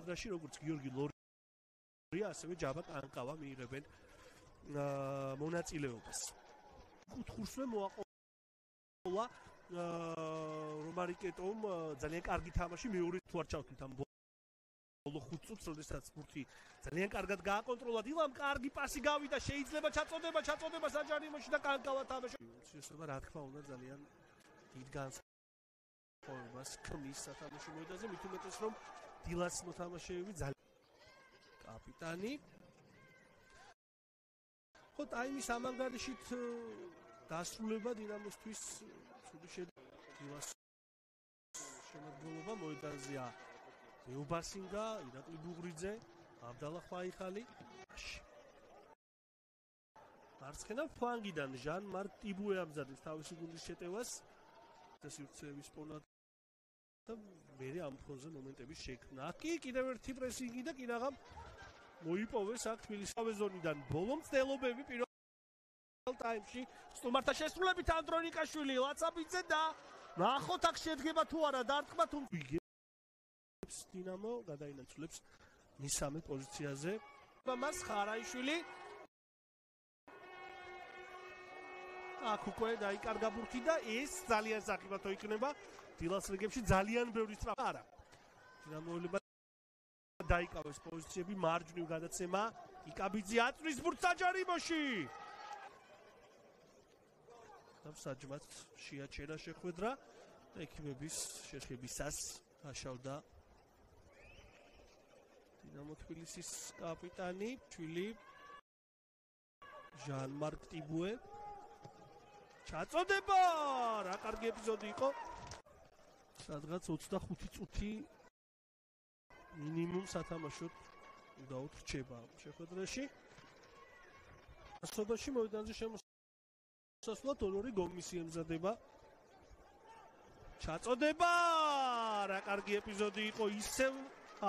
შეხვედრაში, როგორც გიორგი ლორია, ასევე ჯაბა კანკავა მიიღებენ მონაწილეობას. კუთხურსვე მოაყოლა რომარი კეტომ ძალიან კარგი თამაში მეორე თუ არ ჩავთვლით ამ ბოლო 5 წუთს, როდესაც ბურთი ძალიან კარგად გააკონტროლა. დილამ კარგი პასი გავიდა, შეიძლება ჩაწოდება საჯარიმოში და კანკავა თამაში. ესობა რა თქმა უნდა ძალიან დიდ განსხვავებას ქმნის სათამაშო მოედანზე, მით უმეტეს რომ დილას მოთამაშეები ძალიან კაპიტანი. ხო, ტაიმის ამანგარიშით დასრულება დინამოსთვის ცუდი დილას შემოგვიობა მოედანზეა. ეუბასინგა, ირაკლი ბუღრიძე, აბდალა ხვაიხალი. მარცხენა ფლანგიდან ჟან-მარკ ტიბუე ამზადებს თავისი გუნდის შეტევას. სივრცეების პოვნა და მერე ამ ფონზე მომენტების შექმნა. კი, კიდევ ერთი პრესინგი და კინაღამ მოიპოვეს აქ თბილისის ზონიდან. ბოლო მცდელობები პირველ ტაიმში სტუმართა შესრულებით ანდრონიკაშვილი, ლაცაბიძე და ნახოთ აქ შედგება თუ არა დარტყმა თუ დინამო გადაინაცვლებს მესამე პოზიციაზე. მას ხარაიშვილი აქ უკვე დაიკარგა ბურთი და ეს ძალიან სახიფათო იქნება დილას რიგებში ძალიან ბევრი სწრაფი არა. დინამოელებმა დაიკავეს პოზიციები, მარჯვნივ გადაცემა, იკაბიძე აწვის ბურთს საჯარიმოში. და საჯმაც შეაჩერა შეხვედრა და ექიმების შეხებისას დაშავდა დინამო თბილისის კაპიტანი შვილი ჟან-მარკ ტიბუე. ჩაწოდება! რა კარგი ეპიზოდი იყო. სადღაც 25 წუთი მინიმუმ სათამაშოდ უდაოდ რჩება შეხვედრაში. ასობაში მოედანზე შემოსასვლად ორ-ორი გომისი ემზადება. ჩაწოდება! რა კარგი ეპიზოდი იყო ისევ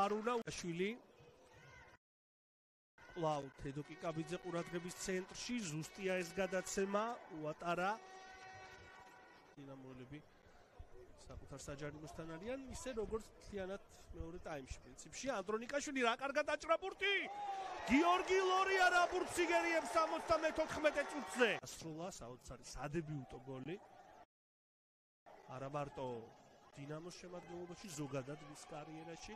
არუნაშვილი. კვლავ თედოკი კაბიძე ყურადღების ცენტრში, ზუსტია ეს გადაცემა, უატარა. დინამოელები საკუთარ საჯარიმოსთან არიან, ისე როგორც მთლიანად მეორე ტაიმში პრინციპში. ანდრონიკაშვილი რა კარგად აჭრა ბურთი! გიორგი ლორია რა ბურთს იგერიებს 74 წუთზე. ასრულა საოცარი სადებიუტო გოლი. არა მარტო დინამოს შემადგენლობაში, ზოგადად მის კარიერაში.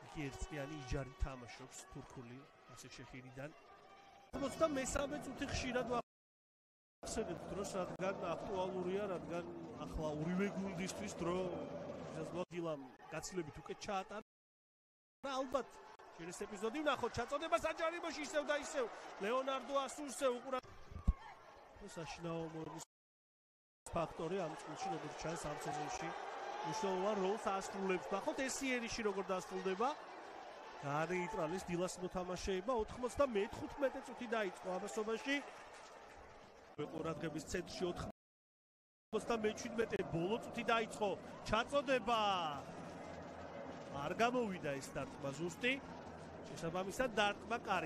იგი ერთწლიანი იჯარი თამაშობს თურქული ასეხშეხირიდან. 53 წუთი ხშირად ვახსენებთ დროს, რადგან აქტუალურია, რადგან ახლა ორივე გუნდისთვის დრო დილამ გაცილებით უკეთ ჩაატარა. ალბათ ეს ეპიზოდი ვნახოთ, ჩაწოდება საჯარიმოში ისევ და ისევ. ლეონარდო ასურსე უყურა საშინაო მორგის ფაქტორი ამ წუთში როგორც ჩანს ამ სეზონში. მნიშვნელოვან როლს ასრულებს. ნახოთ ესიერიში როგორ დასრულდება. გადაიტრალეს დილას მოთამაშეებმა 95 წუთი დაიწყო ამასობაში. ყურადღების ცენტრში 97 ბოლო წუთი დაიწყო. ჩაწოდება. არ გამოვიდა ეს დარტყმა ზუსტი. შესაბამისად დარტყმა კარი.